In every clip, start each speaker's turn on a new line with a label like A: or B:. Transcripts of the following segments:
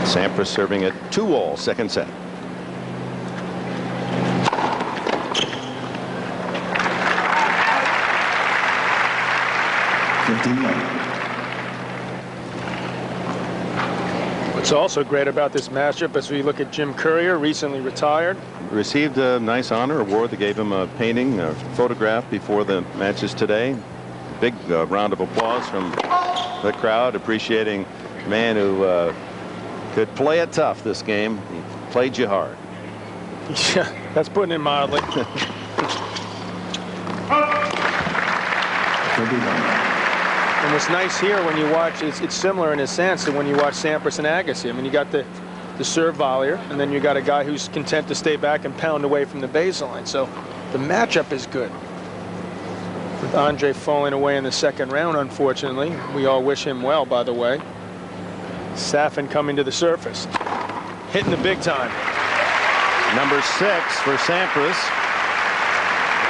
A: Sampras serving at 2-all, second set.
B: What's also great about this matchup as we look at Jim Courier, recently retired.
A: Received a nice honor award. They gave him a painting, a photograph before the matches today. Big round of applause from the crowd, appreciating a man who could play it tough this game. He played you hard.
B: Yeah, that's putting it mildly. And what's nice here when you watch, it's similar in a sense to when you watch Sampras and Agassi. I mean, you got the serve volleyer, and then you got a guy who's content to stay back and pound away from the baseline. So the matchup is good. With Andre falling away in the second round, unfortunately. We all wish him well, by the way. Safin coming to the surface. Hitting the big time.
A: Number 6 for Sampras.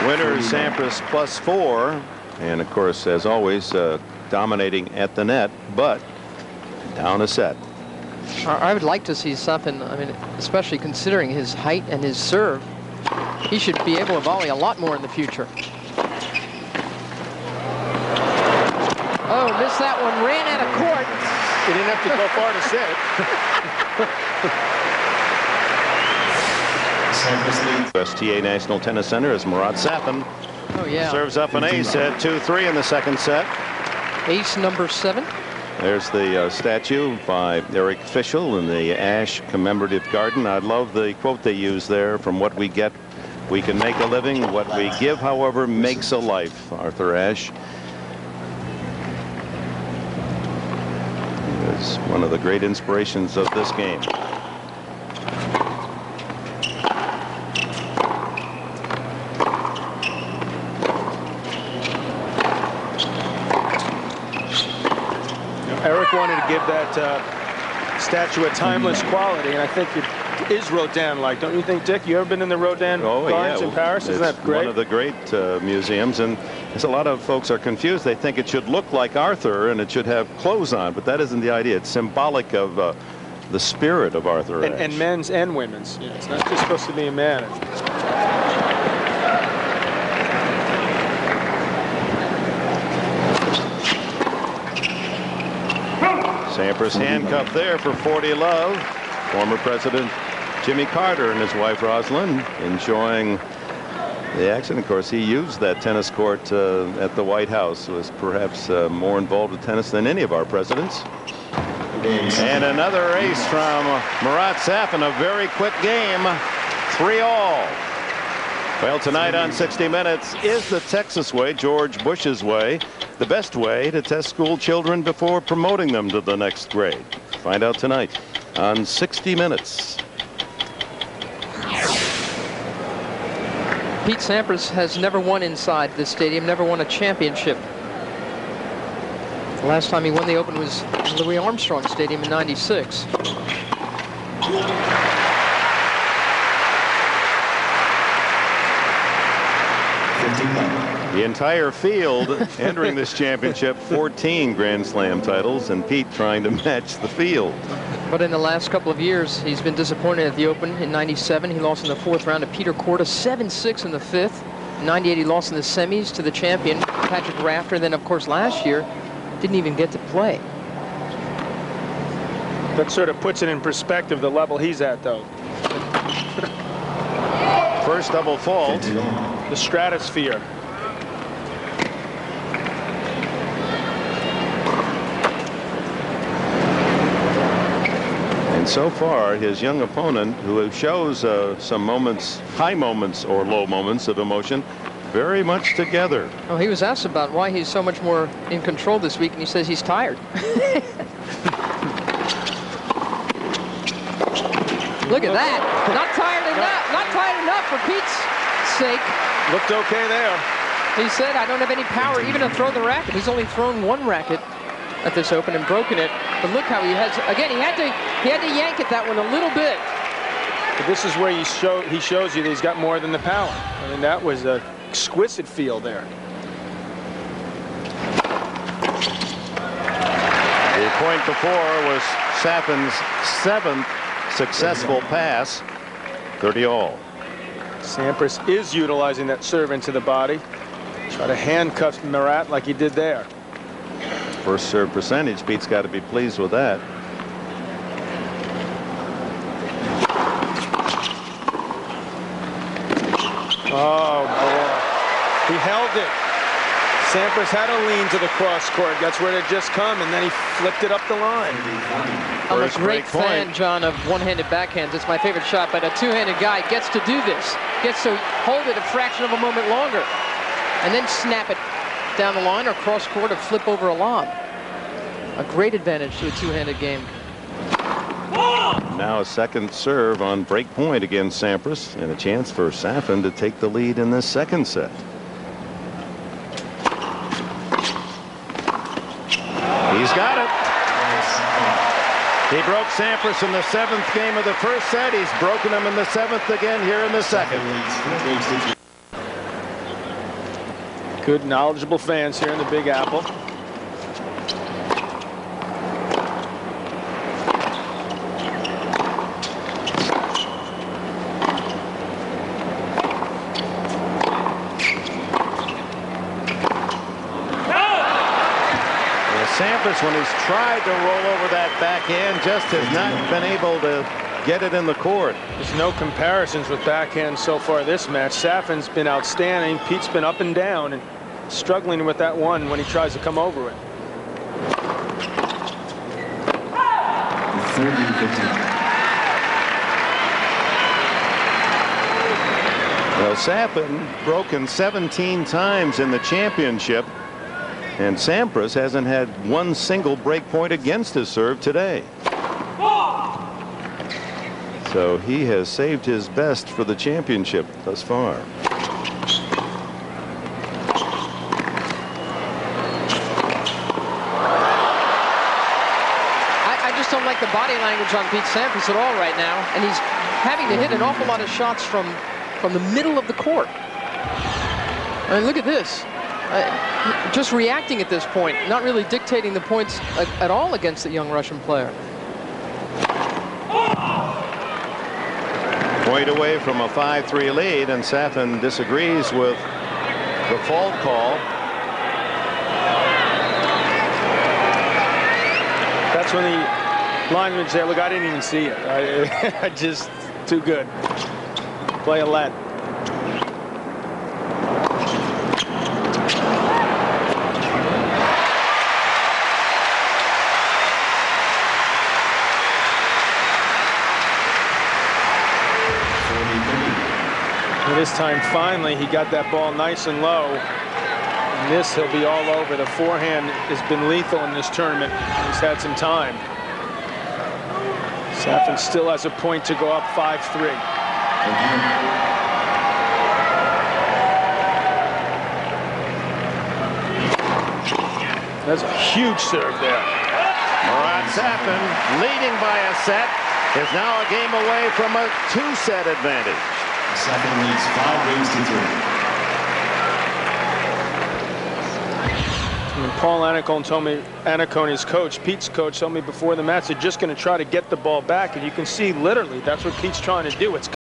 A: Winner Sampras +4. And of course, as always, dominating at the net, but down a set.
C: I would like to see Safin, I mean, especially considering his height and his serve. He should be able to volley a lot more in the future. Oh, missed that one, ran out of court.
B: He didn't have to go far to set it.
A: STA National Tennis Center as Marat Safin serves up an ace at 2-3 in the second set.
C: Ace number 7.
A: There's the statue by Eric Fischel in the Ash Commemorative Garden. I love the quote they use there: "From what we get, we can make a living. What we give, however, makes a life." Arthur Ashe is one of the great inspirations of this game.
B: Eric wanted to give that statue a timeless quality, and I think it is Rodin-like. Don't you think, Dick? You ever been in the Rodin Gardens in Paris? Isn't that great? One of
A: the great museums, and as a lot of folks are confused, they think it should look like Arthur and it should have clothes on, but that isn't the idea. It's symbolic of the spirit of Arthur Ashe.
B: And men's and women's. Yeah, it's not just supposed to be a man.
A: Sampras handcuffed there for 40 love. Former President Jimmy Carter and his wife Rosalind enjoying the action. Of course, he used that tennis court at the White House. Was perhaps more involved with tennis than any of our presidents. And another ace from Marat Safin. A very quick game. 3-all. Well, tonight on 60 Minutes, is the Texas way, George Bush's way, the best way to test school children before promoting them to the next grade? Find out tonight on 60 Minutes.
C: Pete Sampras has never won inside this stadium, never won a championship. The last time he won the Open was Louis Armstrong Stadium in '96.
A: The entire field entering this championship, 14 Grand Slam titles, and Pete trying to match the field.
C: But in the last couple of years, he's been disappointed at the Open. In '97, he lost in the 4th round to Peter Korda, 7-6 in the 5th. In '98, he lost in the semis to the champion, Patrick Rafter. Then, of course, last year, didn't even get to play.
B: That sort of puts it in perspective, the level he's at, though.
A: First double fault.
B: The stratosphere.
A: And so far, his young opponent, who shows some moments, high moments or low moments of emotion, very much together.
C: Oh, he was asked about why he's so much more in control this week, and he says he's tired. Look at that. Not tired enough. Not tired enough for Pete's sake.
B: Looked okay there.
C: He said, I don't have any power even to throw the racket. He's only thrown one racket at this Open and broken it. But look how he has, again, he had to yank at that one a little bit.
B: But this is where he shows you that he's got more than the power. I mean, that was an exquisite feel there.
A: The point before was Safin's 7th successful pass. 30 all.
B: Sampras is utilizing that serve into the body. Try to handcuff Marat like he did there.
A: First serve percentage. Pete's got to be pleased with that.
B: Oh, boy. He held it. Sampras had a lean to the cross court. That's where it had just come, and then he flipped it up the line.
C: I'm a great fan, John, of one-handed backhands. It's my favorite shot, but a two-handed guy gets to do this. Gets to hold it a fraction of a moment longer, and then snap it down the line or cross court or flip over a lob. A great advantage to a two-handed game.
A: Now a second serve on break point against Sampras, and a chance for Safin to take the lead in this second set. He's got it. He broke Sampras in the 7th game of the first set. He's broken him in the 7th again here in the second.
B: Good, knowledgeable fans here in the Big Apple.
A: Sampras, when he's tried to roll over that backhand, just has not been able to get it in the court.
B: There's no comparisons with backhand so far this match. Safin's been outstanding. Pete's been up and down and struggling with that one when he tries to come over it.
A: Well, Safin broken 17 times in the championship. And Sampras hasn't had one single break point against his serve today. So he has saved his best for the championship thus far.
C: I just don't like the body language on Pete Sampras at all right now. And he's having to hit an awful lot of shots from the middle of the court. I mean, look at this. Just reacting at this point, not really dictating the points at all against the young Russian player.
A: Point away from a 5-3 lead, and Safin disagrees with the fault call.
B: That's when the lineman said, look, I didn't even see it. I just too good. Play a let. This time, finally, he got that ball nice and low. And this, he'll be all over. The forehand has been lethal in this tournament. He's had some time. Safin still has a point to go up 5-3. That's a huge serve there.
A: Marat Safin, leading by a set, is now a game away from a 2-set advantage.
D: Safin leads 5 games to 3.
B: And Paul Annacone's coach, Pete's coach, told me before the match they're just going to try to get the ball back, and you can see literally that's what Pete's trying to do. It's